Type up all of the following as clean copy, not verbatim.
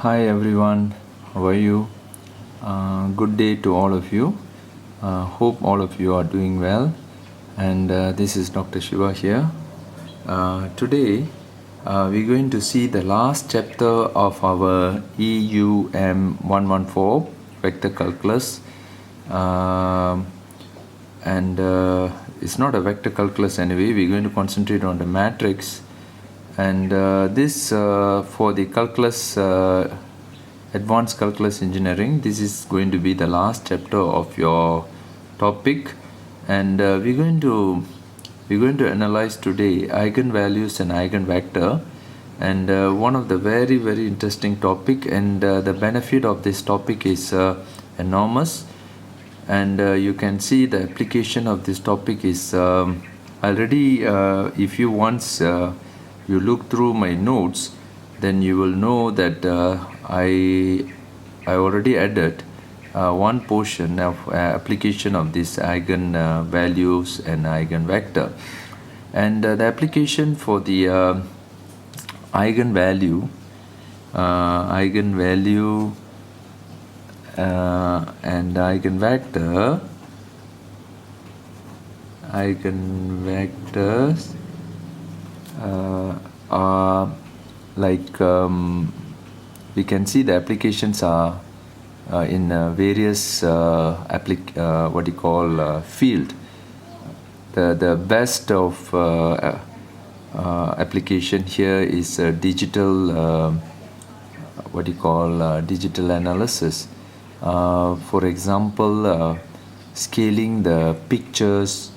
Hi everyone, how are you? Good day to all of you. Hope all of you are doing well. And this is Dr. Shiva here. Today we're going to see the last chapter of our EUM 114 vector calculus. And it's not a vector calculus anyway. We're going to concentrate on the matrix. And this for the calculus advanced calculus engineering, this is going to be the last chapter of your topic, and we're going to analyze today eigenvalues and eigenvector, and one of the very interesting topic, and the benefit of this topic is enormous, and you can see the application of this topic is already if you once you look through my notes, then you will know that I already added one portion of application of this eigen values and eigenvector, and the application for the eigenvalue and eigenvectors are like we can see the applications are in various field. The best of application here is digital digital analysis. For example, scaling the pictures.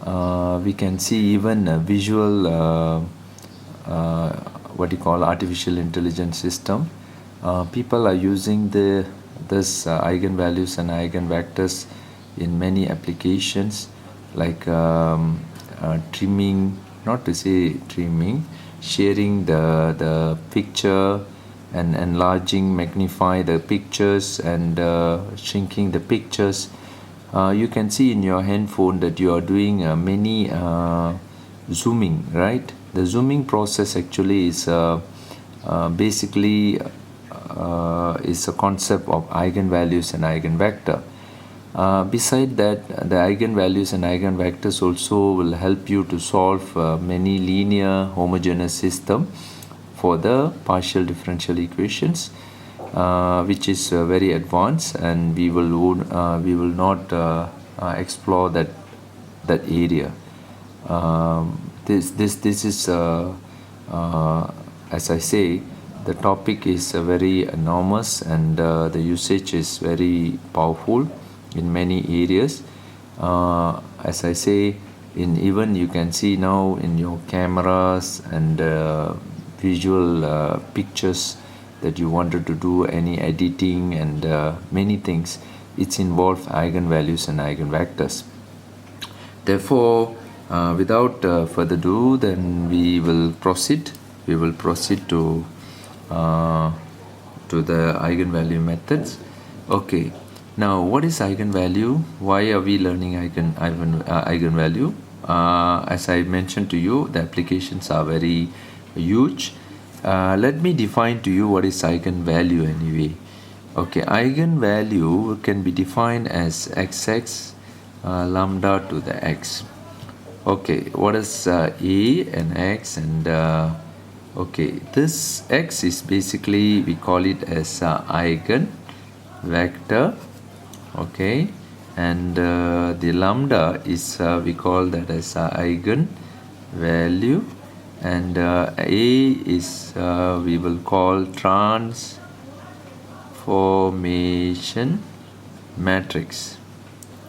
We can see even visual artificial intelligence system. People are using this eigenvalues and eigenvectors in many applications, like trimming, sharing the picture and enlarging, magnify the pictures, and shrinking the pictures. You can see in your handphone that you are doing many zooming, right? The zooming process actually is basically is a concept of eigenvalues and eigenvector. Beside that, the eigenvalues and eigenvectors also will help you to solve many linear homogeneous system for the partial differential equations, which is very advanced, and we will not explore that area. This is as I say, the topic is very enormous, and the usage is very powerful in many areas. As I say, even you can see now in your cameras and visual pictures that you wanted to do any editing and many things, it's involved eigenvalues and eigenvectors. Therefore, without further ado, then we will proceed to the eigenvalue methods. Okay, now what is eigenvalue? Why are we learning eigenvalue? As I mentioned to you, the applications are very huge. Let me define to you what is eigenvalue anyway. Okay, eigenvalue can be defined as xx lambda to the x. Okay, what is a and x, and okay, this x is basically, we call it as eigen vector. Okay, and the lambda is we call that as eigen value, and a is we will call transformation matrix.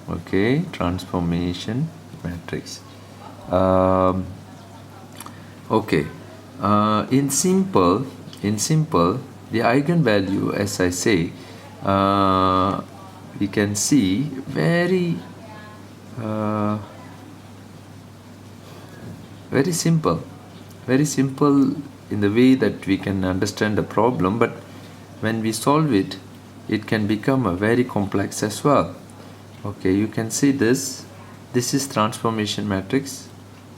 Okay, transformation matrix. Okay, in simple, the eigenvalue, as I say, we can see very simple in the way that we can understand the problem, but when we solve it, it can become a very complex as well. Okay, you can see this is transformation matrix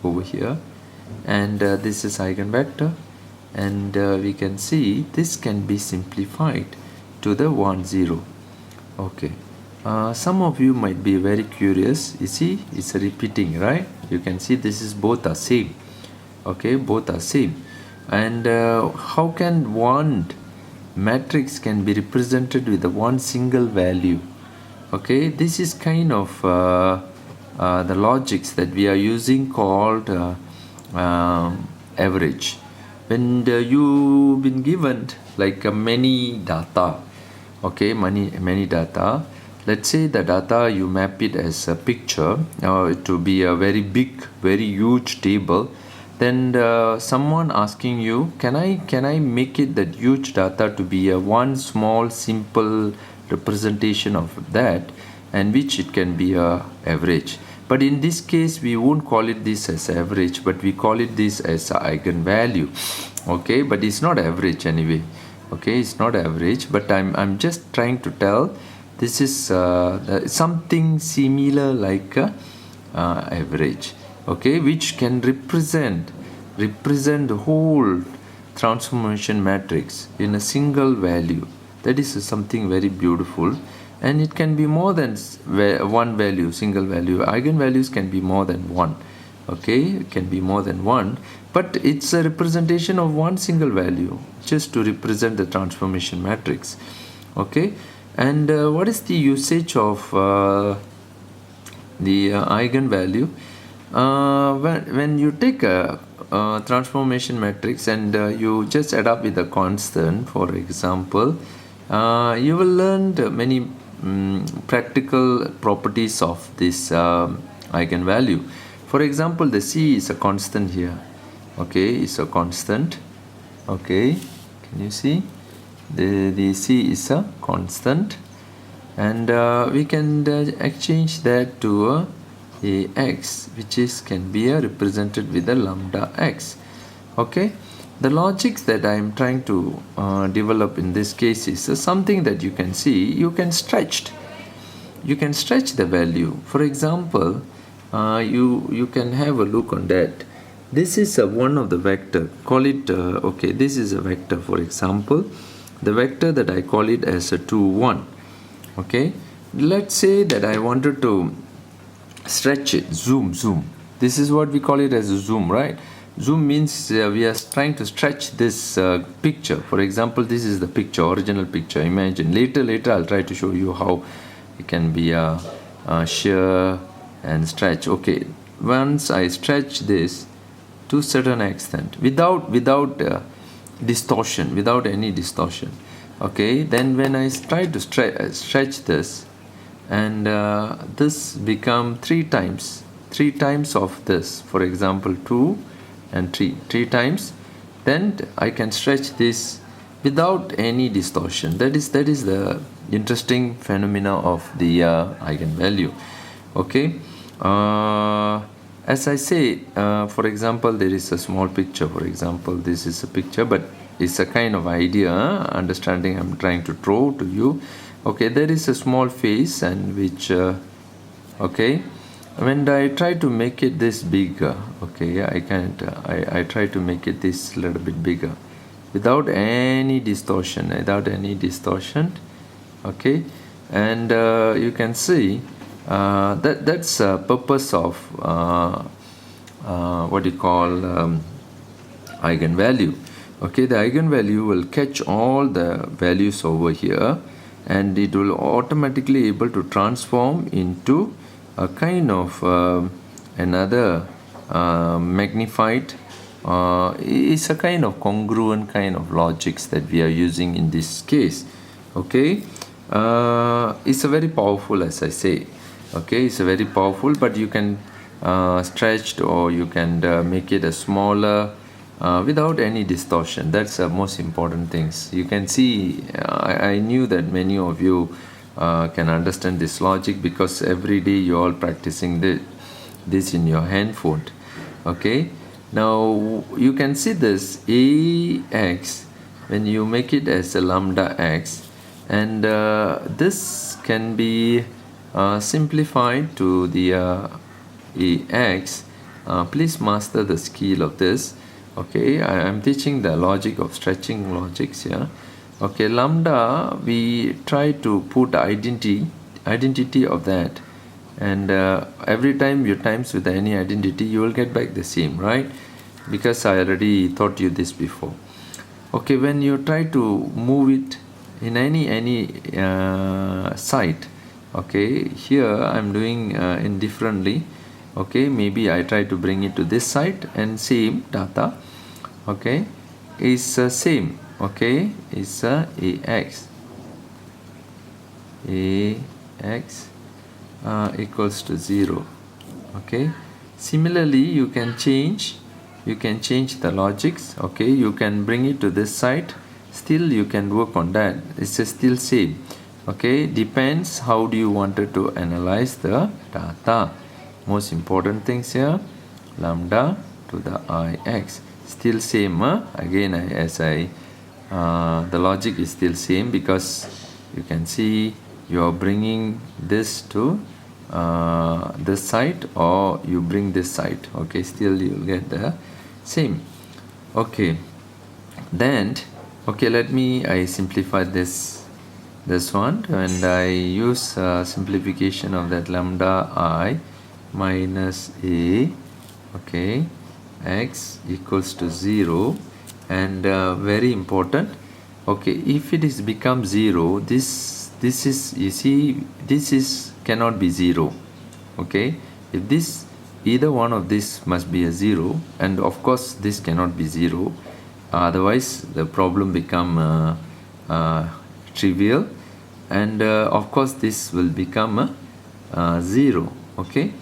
over here, and this is eigenvector, and we can see this can be simplified to the 1 0. Okay, some of you might be very curious. You see, it's repeating, right? You can see this is both are same. Okay, both are same. And how can one matrix can be represented with the one single value? Okay, this is kind of the logics that we are using called average. When you've been given like many data, okay, many data, let's say the data you map it as a picture, to be a very big, very huge table, then someone asking you, can I make it that huge data to be a one small simple representation of that, and which it can be a average. But in this case we won't call it this as average, but we call it this as a eigenvalue. Okay, but it's not average anyway. Okay, it's not average, but I'm just trying to tell this is something similar like average. Okay, which can represent the whole transformation matrix in a single value. That is something very beautiful, and it can be more than one value, single value. Eigenvalues can be more than one. Okay, it can be more than one, but it's a representation of one single value just to represent the transformation matrix. Okay, and what is the usage of the eigenvalue? When you take a transformation matrix and you just add up with a constant, for example, you will learn many practical properties of this eigenvalue. For example, the C is a constant here. Okay, it's a constant. Okay, can you see? The C is a constant, and we can exchange that to a x, which is can be represented with a lambda x. Okay, the logics that I am trying to develop in this case is something that you can see. You can stretch the value. For example, you can have a look on that. This is one of the vector, call it okay, this is a vector. For example, the vector that I call it as a 2 1. Okay, let's say that I wanted to stretch it, zoom. This is what we call it as a zoom, right? Zoom means we are trying to stretch this picture. For example, this is the picture, original picture. Imagine later I'll try to show you how it can be shear and stretch. Okay, once I stretch this to certain extent without distortion, without any distortion, okay, then when I try to stretch this, and this become three times of this, for example 2 and 3 times, then I can stretch this without any distortion. That is the interesting phenomena of the eigenvalue. Okay, as I say, for example, there is a small picture. For example, this is a picture, but it's a kind of idea, understanding I'm trying to throw to you. Okay, there is a small face, and which okay, when I try to make it this bigger, okay, I can't. I try to make it this little bit bigger without any distortion. Okay, and you can see that's a purpose of what you call eigenvalue. Okay, the eigenvalue will catch all the values over here, and it will automatically able to transform into a kind of another magnified, it's a kind of congruent kind of logics that we are using in this case. Okay, it's a very powerful, as I say. Okay, it's a very powerful, but you can stretch, or you can make it a smaller without any distortion. That's the most important things. You can see, I knew that many of you can understand this logic, because every day you all practicing this in your handphone. Okay, now you can see this ax when you make it as a lambda x, and this can be simplified to the ax. Please master the skill of this. Okay, I am teaching the logic of stretching logics here. Okay, lambda, we try to put identity of that, and every time you times with any identity, you will get back the same, right? Because I already taught you this before. Okay, when you try to move it in any site, okay, here I'm doing indifferently. Okay, maybe I try to bring it to this site and same data, okay, is same, okay, is ax equals to 0. Okay, similarly you can change the logics. Okay, you can bring it to this side, still you can work on that, it's still same. Okay, depends how do you wanted to analyze the data. Most important things here, lambda to the ix, still same. Again, the logic is still same, because you can see you are bringing this to this side, or you bring this side. Okay, still you will get the same. Okay, then okay, let me I simplify this one, and I use simplification of that lambda I minus a, okay, x equals to 0, and very important, okay, if it is become 0, this is, you see, this is cannot be 0. Okay, if this, either one of this must be a 0, and of course this cannot be 0, otherwise the problem become trivial, and of course this will become a 0. Okay,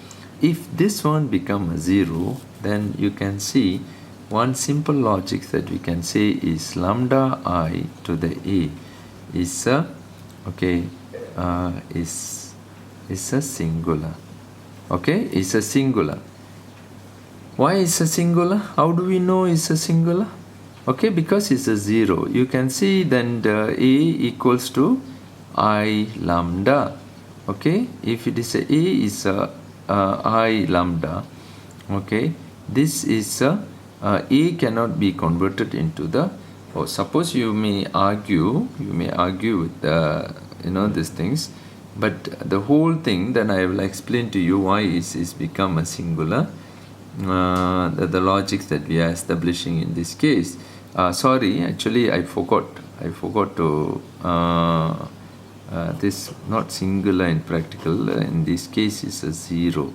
if this one become a 0, then you can see one simple logic that we can say is lambda I to the a is a, okay, is a singular. Okay, is a singular. Why is a singular? How do we know it's a singular? Okay, because it's a 0. You can see then the a equals to I lambda. Okay, if it is a is a I lambda, okay, this is a cannot be converted into the, or suppose you may argue with these things, but the whole thing then I will explain to you why is become a singular, the logics that we are establishing in this case. Sorry, actually I forgot to this not singular in practical, in this case is a 0.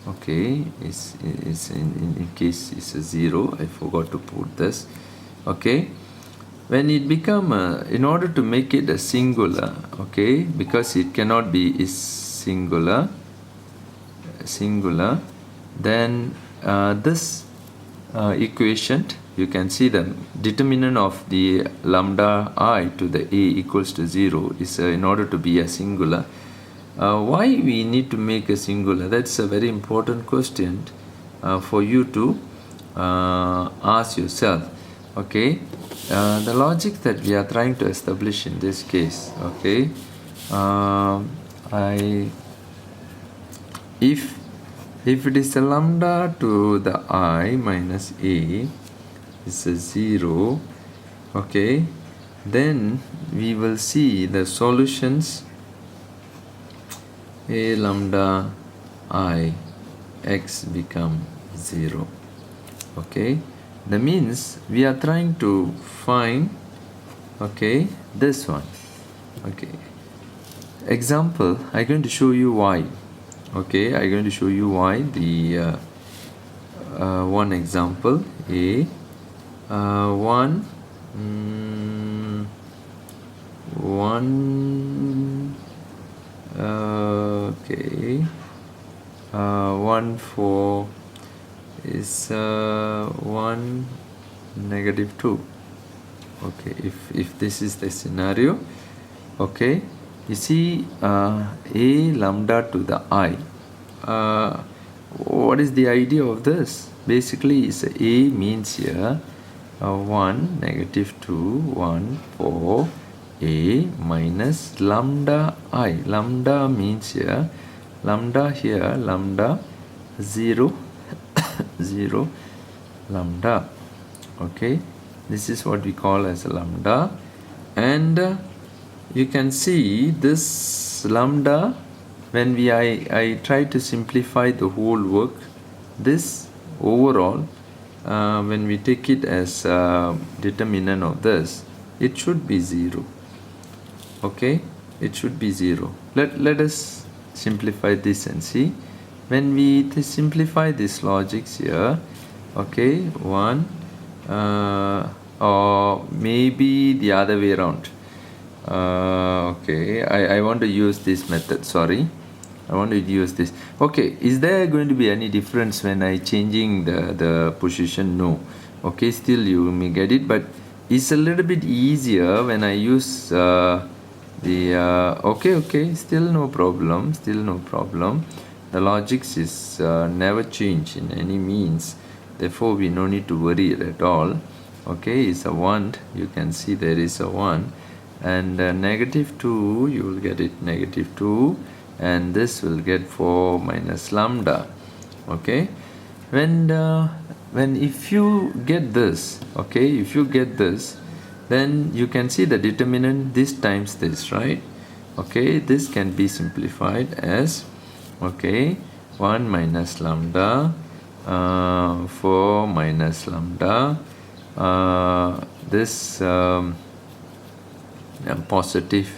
Okay, is in case is a 0, I forgot to put this. Okay, when it become in order to make it a singular, okay, because it cannot be is singular, then this equation, you can see the determinant of the lambda I to the a equals to 0 is in order to be a singular. Why we need to make a singular? That's a very important question for you to ask yourself. Okay, the logic that we are trying to establish in this case, okay, if it is a lambda to the I minus a is a 0, okay, then we will see the solutions a lambda I x become 0. Okay, that means we are trying to find, okay, this one. Okay, example, I'm going to show you why. Okay, I'm going to show you why. The one example, a one okay, 1 4 is 1 negative 2. Okay, if this is the scenario, okay, you see a lambda to the I, what is the idea of this? Basically is a means here 1 negative 2 1 4 a minus lambda I. Lambda means here lambda 0 0 lambda. Okay, this is what we call as lambda, and you can see this lambda when I try to simplify the whole work, this overall when we take it as determinant of this, it should be 0. Okay, it should be 0. Let us simplify this and see. When we simplify this logics here, okay, 1 or maybe the other way around. Okay, I want to use this method, sorry, I want to use this. Okay, is there going to be any difference when I changing the position? No. Okay, still you may get it, but it's a little bit easier when I use okay, still no problem, the logics is never change in any means, therefore we no need to worry at all. Okay, it's a 1, you can see there is a 1, and -2, you will get it -2, and this will get 4 minus lambda. Okay, when if you get this, okay, if you get this, then you can see the determinant this times this, right? Okay, this can be simplified as, okay, 1 minus lambda, 4 minus lambda, this positive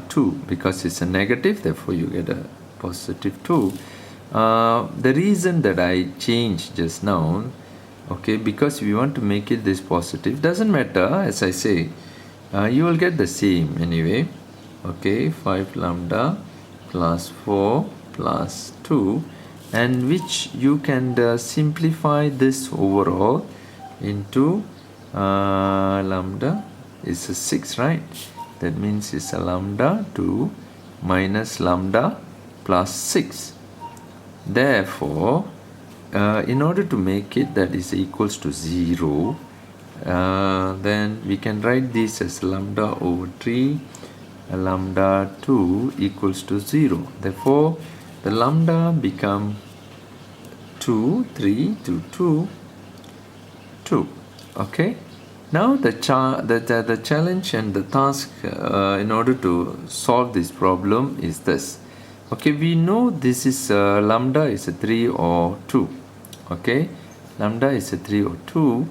2, because it's a negative, therefore you get a positive 2. The reason that I changed just now, okay, because we want to make it this positive, doesn't matter, as I say, you will get the same anyway. Okay, 5 lambda plus 4 plus 2, and which you can simplify this overall into lambda is a 6, right? That means it's a lambda 2 minus lambda plus 6. Therefore, in order to make it that is equals to 0, then we can write this as lambda over 3, lambda 2 equals to 0. Therefore, the lambda become 2, 3 to 2, 2. Okay. Now the challenge and the task in order to solve this problem is this. Okay, we know this is lambda is a 3 or 2. Okay, lambda is a 3 or 2.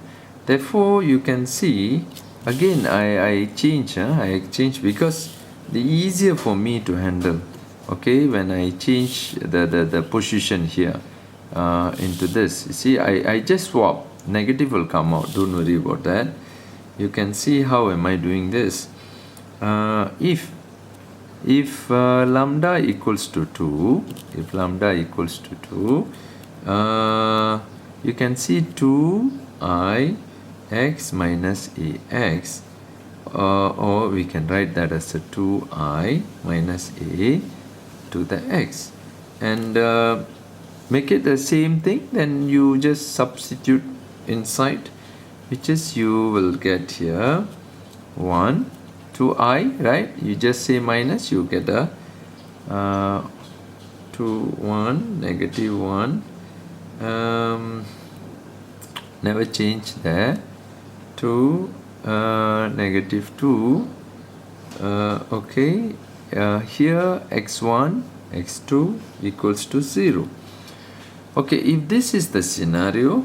Therefore, you can see again I change because the easier for me to handle. Okay, when I change the position here into this, you see I just swap, negative will come out, don't worry about that. You can see how am I doing this. If lambda equals to 2, you can see 2i x minus ax, or we can write that as a 2i minus a to the x, and make it the same thing. Then you just substitute inside, which is you will get here 1, 2i, right? You just say minus, you get a 2, 1, negative 1, never change there, 2, negative 2, okay, here x1, x2 equals to 0. Okay, if this is the scenario,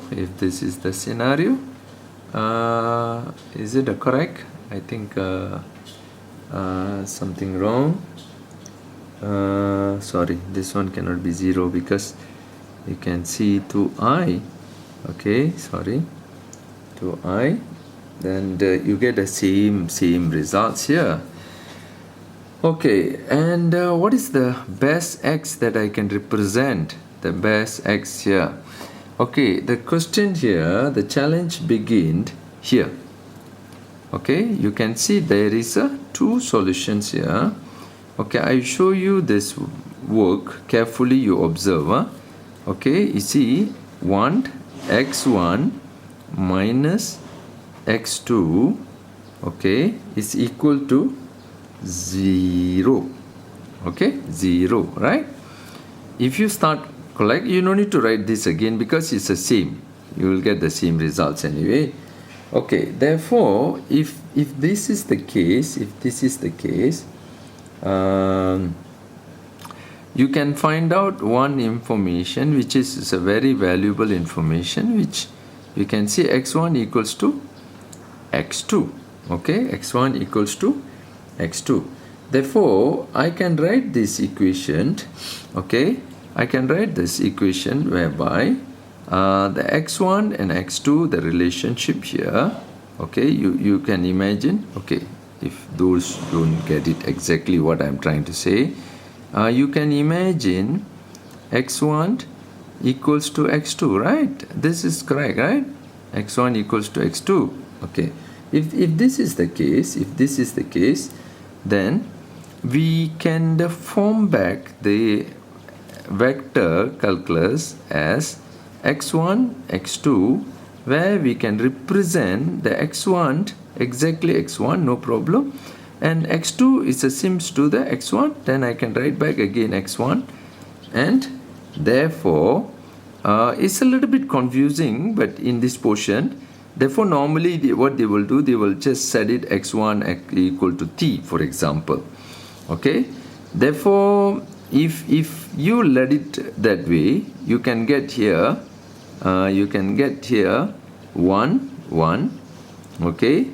is it correct? I think something wrong. Sorry, this one cannot be 0 because you can see 2i. Okay, sorry, 2i. Then you get the same results here. Okay, and what is the best x that I can represent? The best x here. Okay, the question here, the challenge begins here. Okay, you can see there is two solutions here. Okay, I show you this work carefully, you observe. Okay, you see x1 minus x2, okay, is equal to 0. Okay, 0, right? If you start collect, you don't need to write this again because it's the same. you will get the same results anyway. Okay, therefore, if this is the case, you can find out one information which is a very valuable information, which you can see x1 equals to x2. Okay, x1 equals to x2. Therefore, I can write this equation. Okay, I can write this equation whereby the x1 and x2, the relationship here. Okay, you can imagine. Okay, if those don't get it exactly what I'm trying to say, you can imagine x1 equals to x2, right? This is correct, right? x1 equals to x2. Okay, if this is the case, then we can form back the vector calculus as x1, x2, where we can represent the x1 exactly x1, no problem, and x2 is a sims to the x1. Then I can write back again x1, and therefore it's a little bit confusing, but in this portion, therefore normally what they will do, they will just set it x1 equal to t, for example. Okay, therefore if you let it that way, you can get here 1 1, okay,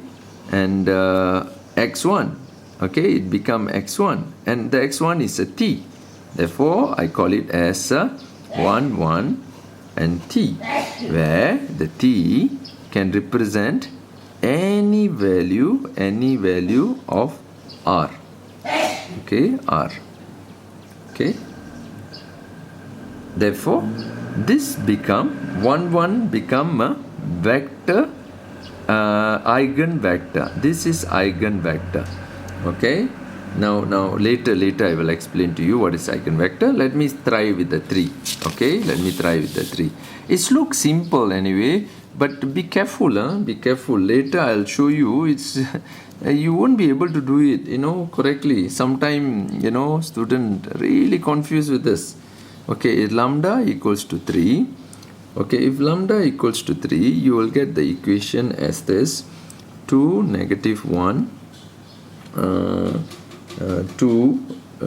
and x1, okay, it become x1, and the x1 is a t, therefore I call it as 1 1 and t, where the t can represent any value of r. Okay, r. Okay, therefore this become 1 1 become a vector, eigenvector. This is eigenvector. Okay, now later I will explain to you what is eigenvector. Let me try with the 3. Okay, let me try with the 3. It looks simple anyway, but be careful, be careful. Later I'll show you. It's you won't be able to do it, correctly. Sometime, student really confused with this. Okay, if lambda equals to 3. Okay, if lambda equals to 3, you will get the equation as this: 2 negative 1 2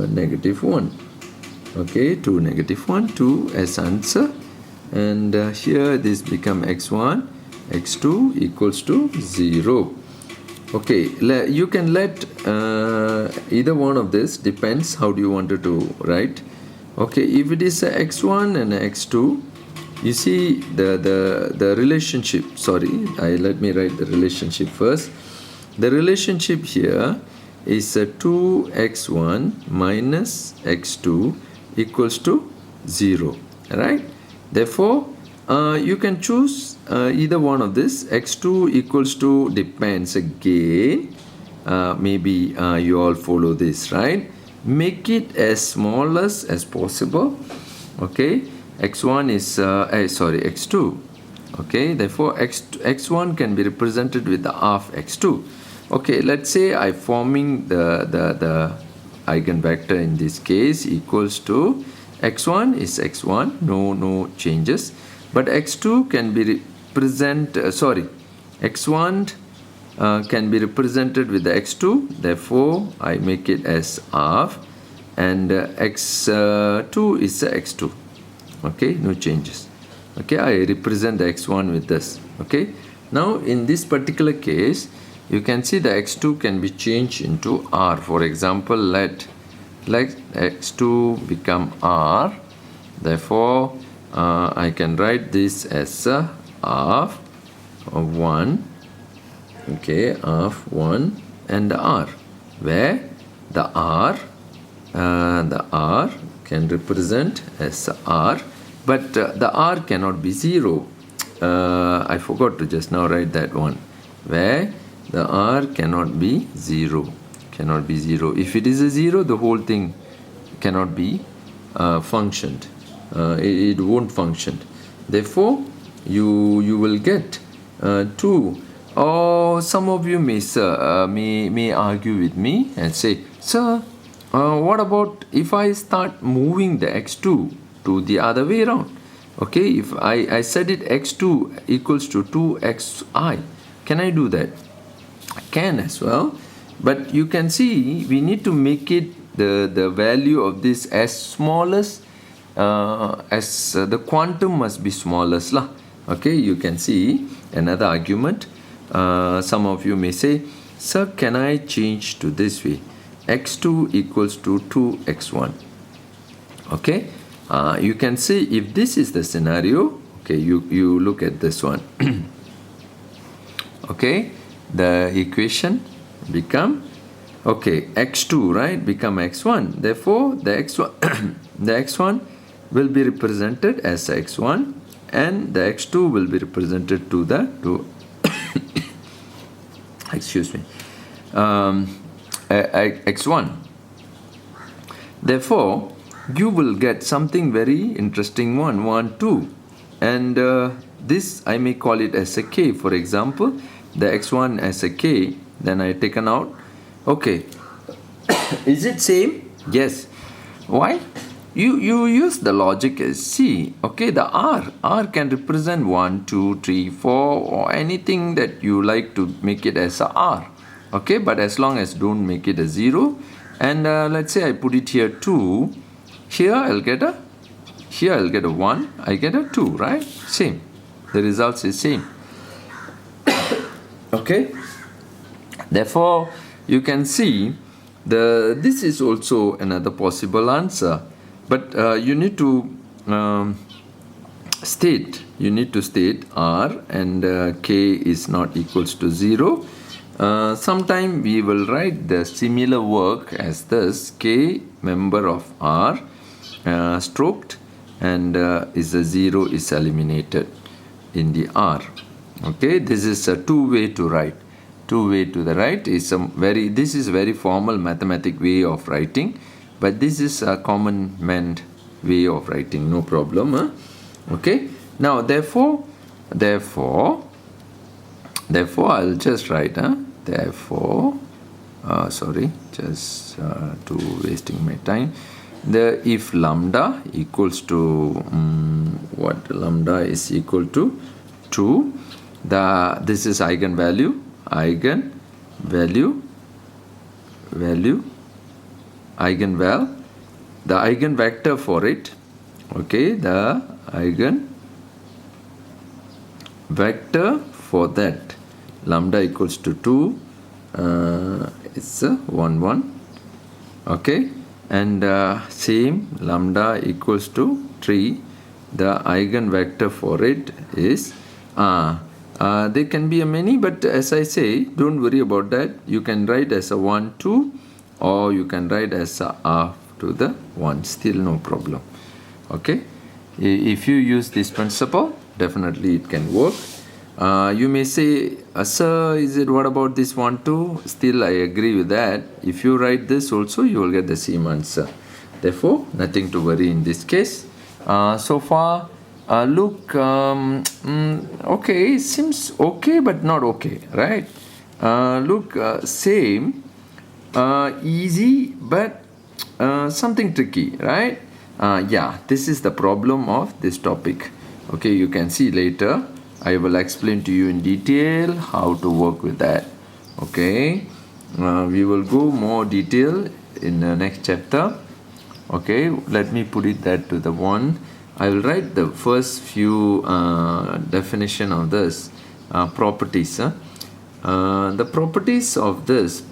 negative 1. Okay, 2 negative 1, 2 as answer, and here this become x1, x2 equals to 0. Okay, you can let either one of this, depends how do you want to write. Okay, if it is a x1 and a x2, you see the relationship. Let me write the relationship first. The relationship here is 2x1 minus x2 equals to 0, right? Therefore, you can choose either one of this. x2 equals to, depends again, maybe you all follow this, right? Make it as small as possible. Okay, x1 is x2. Okay, therefore x1 can be represented with the half x2. Okay, let's say I'm forming the eigenvector in this case equals to x1 is x1, no changes, but x2 can be x1 can be represented with the x2, therefore I make it as half, and x2 is x2. Okay, no changes. Okay, I represent the x1 with this. Okay, now in this particular case, you can see the x2 can be changed into r. For example, let x2 become r. Therefore, I can write this as half of 1. Okay, half 1 and the r, where the r can represent as r, but the r cannot be 0. I forgot to just now write that one, where the r cannot be 0. If it is a 0, the whole thing cannot be functioned. It won't function. Therefore, you will get 2. Or some of you may argue with me and say, sir, what about if I start moving the x2 to the other way around? Okay, if I set it x2 equals to 2xi, can I do that? I can as well, but you can see we need to make it the value of this as smallest as the quantum must be smallest lah. Okay, you can see another argument. Some of you may say, sir, can I change to this way? X2 equals to 2x1. Okay, you can see if this is the scenario. Okay, you look at this one. Okay, the equation become, okay, x2, right, become x1. Therefore, the x1 the x1 will be represented as x1, and the x2 will be represented to the excuse me, x1. Therefore, you will get something very interesting, 1, 2, and this I may call it as a k. For example, the x1 as a k, then I taken out. Okay, is it same? Yes. Why? You use the logic as C. Okay, the R can represent 1, 2, 3, 4, or anything that you like to make it as a R. Okay, but as long as don't make it a 0, and let's say I put it here 2, here I'll get a 1, I get a 2, right? Same. The results is same. Okay. Therefore, you can see this is also another possible answer. But you need to state R and K is not equals to 0. Sometime we will write the similar work as this: K member of R stroked, and is a 0 is eliminated in the R. Okay, this is a two-way to write. Two-way to the right is this is very formal mathematic way of writing. But this is a common man way of writing, no problem. Huh? Okay. Now, therefore, I'll just write. Therefore, sorry, just to wasting my time. If lambda equals to what? Lambda is equal to 2. This is eigenvalue. Eigenval, the eigenvector for it. Okay, the eigenvector for that, lambda equals to 2, it's a 1, 1. Okay, and same, lambda equals to 3, the eigenvector for it is there can be a many, but as I say, don't worry about that. You can write as a 1, 2, or you can write as a R to the 1, still no problem. Okay, if you use this principle, definitely it can work. You may say, sir, what about this 1, 2? Still I agree with that. If you write this also, you will get the same answer. Therefore, nothing to worry in this case. So far, look, okay, seems okay but not okay, right? Look, same, easy but something tricky, right? Yeah, this is the problem of this topic. Okay, you can see later. I will explain to you in detail how to work with that. Okay, we will go more detail in the next chapter. Okay, let me put it that to the one. I will write the first few definition of this properties. The properties of this,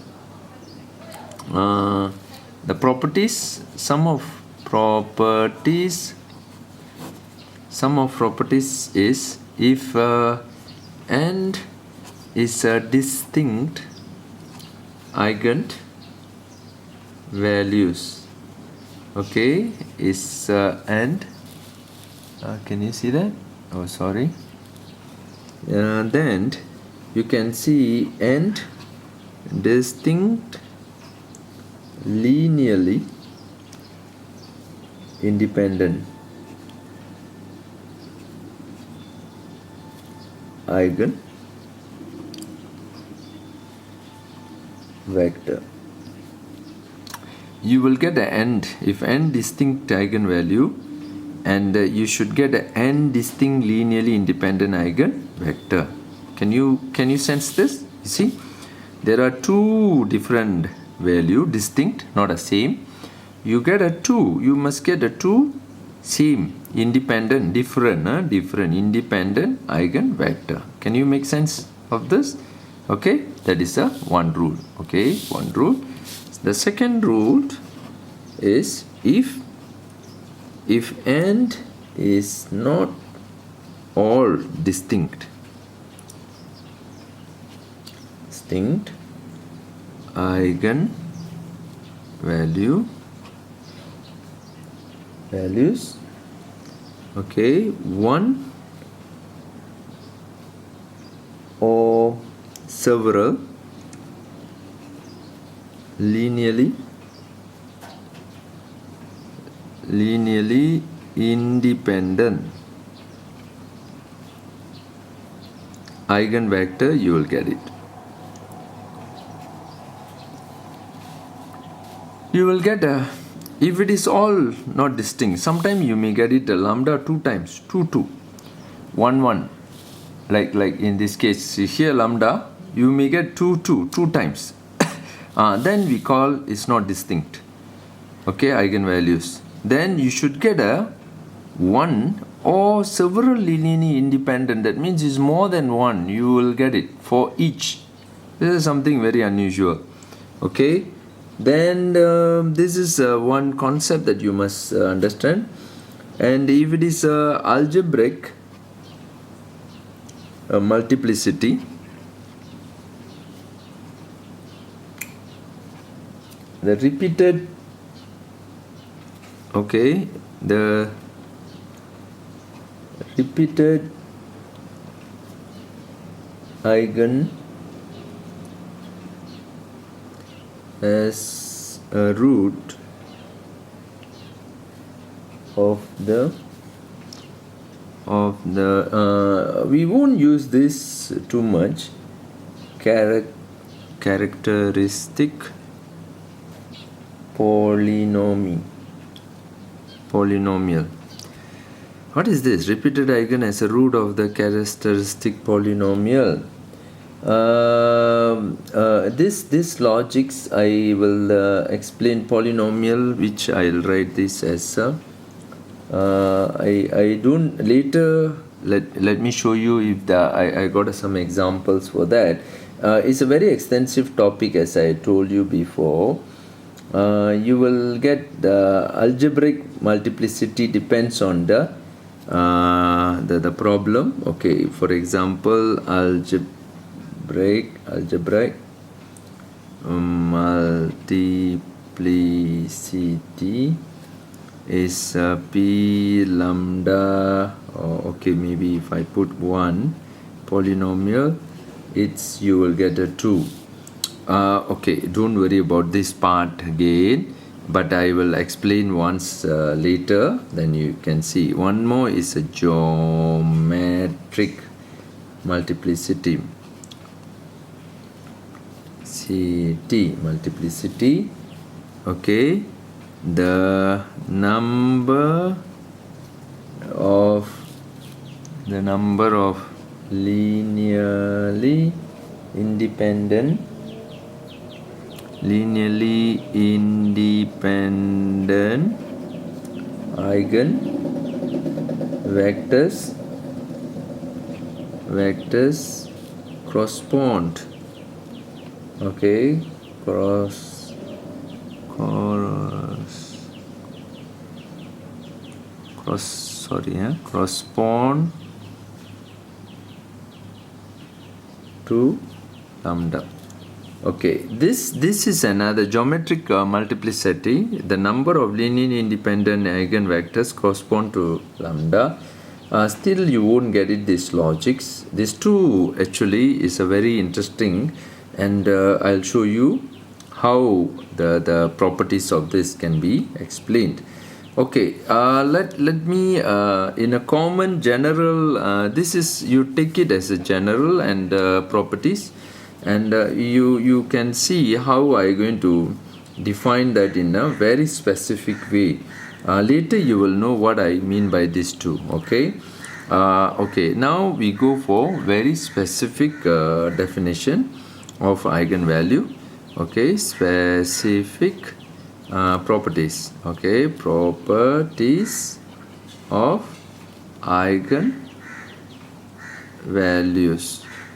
sum of properties is if n is a distinct eigenvalues. Okay, is and can you see that? Oh, sorry. Then you can see and distinct linearly independent eigenvector. You will get an end if n distinct eigenvalue and you should get n distinct linearly independent eigenvector. Can you sense this? You see, there are two different value, distinct, not the same. You get a two, you must get a two same, independent, different independent eigenvector. Can you make sense of this? Okay, that is one rule. Okay, one rule. The second rule is if n is not all distinct values, okay, one or several linearly independent eigenvector, you will get it. You will get if it is all not distinct, sometimes you may get it a lambda 2 times 2 2 1 1, like in this case here lambda, you may get 2 times. Then we call it's not distinct, okay, eigenvalues. Then you should get a one or several linearly independent, that means it's more than one, you will get it for each. This is something very unusual, okay. Then this is one concept that you must understand. And if it is algebraic multiplicity, the repeated, okay, the repeated eigen as a root of the we won't use this too much, characteristic polynomial. What is this? Repeated eigen as a root of the characteristic polynomial. This logics I will explain polynomial, which I'll write this as I don't later. Let me show you if I got some examples for that. It's a very extensive topic, as I told you before. You will get the algebraic multiplicity depends on the problem. Okay, for example, algebraic multiplicity is p lambda, okay, maybe if I put 1 polynomial, you will get a 2. Okay, don't worry about this part again, but I will explain once later, then you can see. One more is a geometric multiplicity, multiplicity, okay, the number of linearly independent eigenvectors correspond, okay, correspond to lambda. Okay, this is another geometric multiplicity. The number of linearly independent eigenvectors correspond to lambda. Still you won't get it, this logics. This two actually is a very interesting, and I'll show you how the properties of this can be explained. Okay, let me in a common general, this is, you take it as a general and properties, and you can see how I'm going to define that in a very specific way. Later you will know what I mean by these two. Okay. Okay, now we go for very specific definition of eigenvalue. Okay, specific properties. Okay, properties of eigenvalues.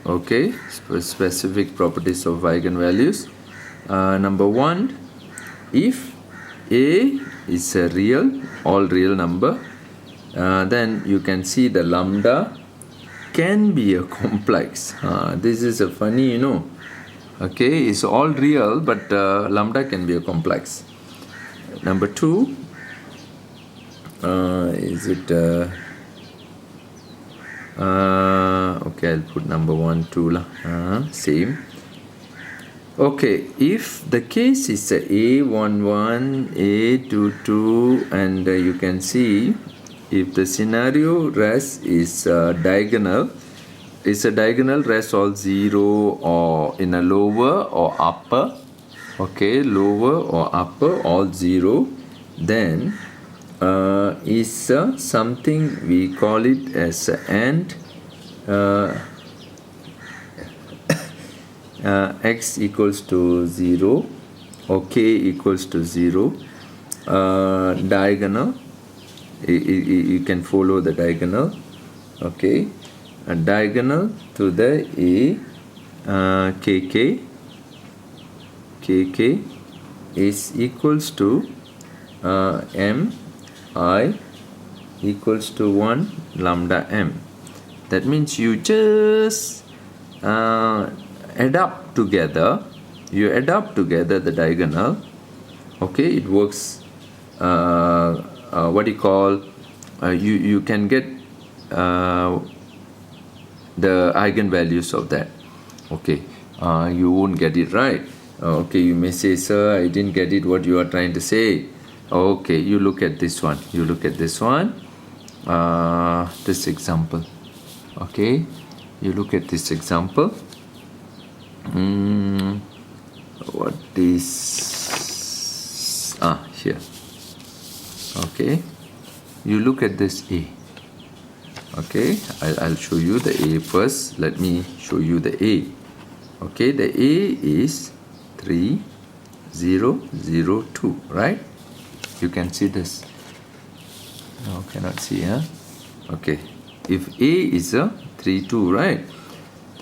Okay, specific properties of eigenvalues. Number one, if a is a real, all real number, then you can see the lambda can be a complex. This is a funny, okay, it's all real, but lambda can be a complex. Number two, is it okay, I'll put number 1 2 lah. Same. Okay, if the case is A11, A22, and you can see if the scenario rest is diagonal, is a diagonal rest all 0 or in a lower or upper, okay, lower or upper all 0, then is something we call it as and x equals to 0 or k equals to 0, diagonal, you can follow the diagonal, okay, a diagonal to the a, kk is equals to m I equals to 1 lambda m. That means you just add up together the diagonal, okay, it works, what do you call, you can get the eigenvalues of that, okay. You won't get it right, okay, you may say, sir, I didn't get it, what you are trying to say. Okay, you look at this one, this example, okay, you look at this example. What is here, okay, you look at this A, okay, I'll show you the A first. Let me show you the A. Okay, the A is 3 0 0 2, right? You can see this. No, cannot see, huh? Okay, if A is a 3 2, right?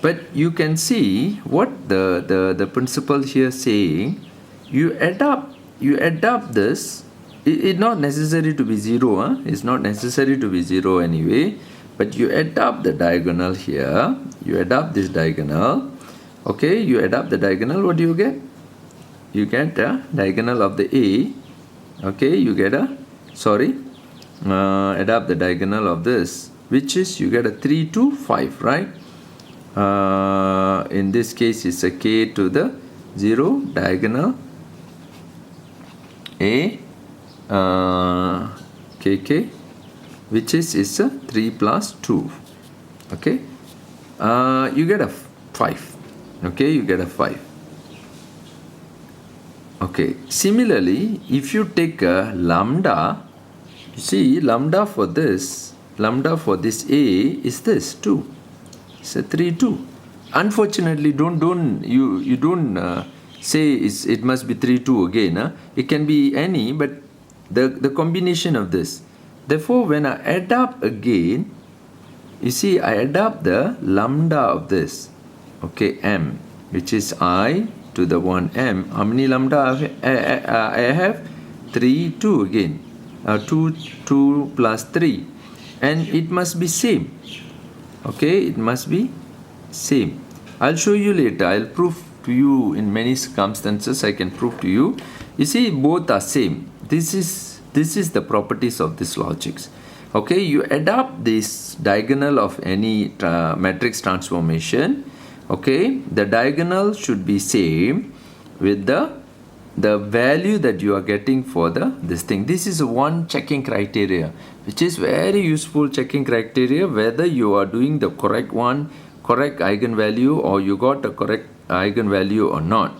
But you can see what the principle here saying, you add up this, it's not necessary to be 0, huh? It's not necessary to be 0 anyway, but you add up the diagonal here, you add up this diagonal, okay, you add up the diagonal, what do you get? You get a diagonal of the A, okay, you get a, add up the diagonal of this, which is you get a 3 2 5, right? In this case it's a k to the 0 diagonal A kk, which is a 3 plus 2, okay, you get a 5, okay, you get a 5. Okay, similarly, if you take a lambda, you see lambda for this A is this 2. It's a 3 2. Unfortunately, you don't say it must be 3 2 again. Huh? It can be any, but the combination of this. Therefore, when I add up again, you see I add up the lambda of this, okay, m, which is I to the 1 m. How many lambda I have? 3 2 again. 2 plus 3, and it must be same. Okay, it must be same. I'll show you later. I'll prove to you in many circumstances. I can prove to you. You see, both are same. This is the properties of this logics. Okay, you add up this diagonal of any matrix transformation. Okay, the diagonal should be same with the value that you are getting for this thing. This is one checking criteria, which is very useful checking criteria, whether you are doing the correct eigenvalue or you got a correct eigenvalue or not.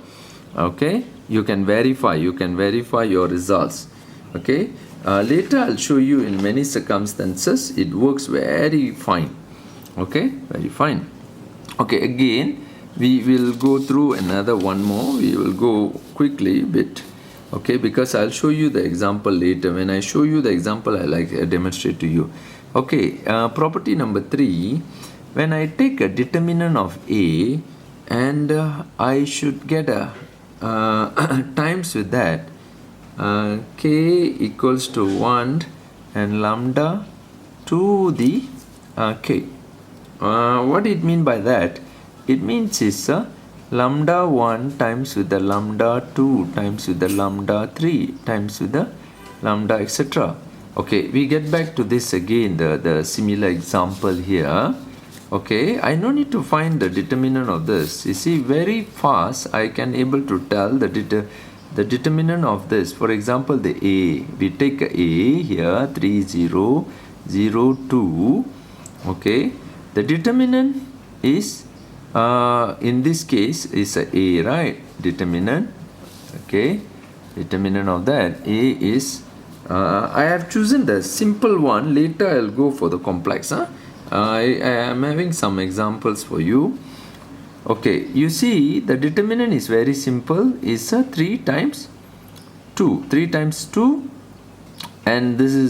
Okay, you can verify your results. Okay, Later I'll show you in many circumstances it works very fine. Okay, very fine. Okay, again we will go through another one more. We will go quickly a bit. Okay, because I'll show you the example later. When I show you the example, I demonstrate to you. Okay, property number 3. When I take a determinant of A and I should get a times with that k equals to 1 and lambda to the k. What it mean by that? It means is lambda 1 times with the lambda 2 times with the lambda 3 times with the lambda etc. Okay, we get back to this again, the similar example here. Okay, I no need to find the determinant of this. You see, very fast I can able to tell the determinant of this. For example, the A. We take A here, 3, 0, 0, 2. Okay, the determinant is in this case is A, right? Determinant. Okay, determinant of that A is I have chosen the simple one. Later I'll go for the complex. I am having some examples for you. Okay, you see the determinant is very simple. It's 3 times 2. 3 times 2, and this is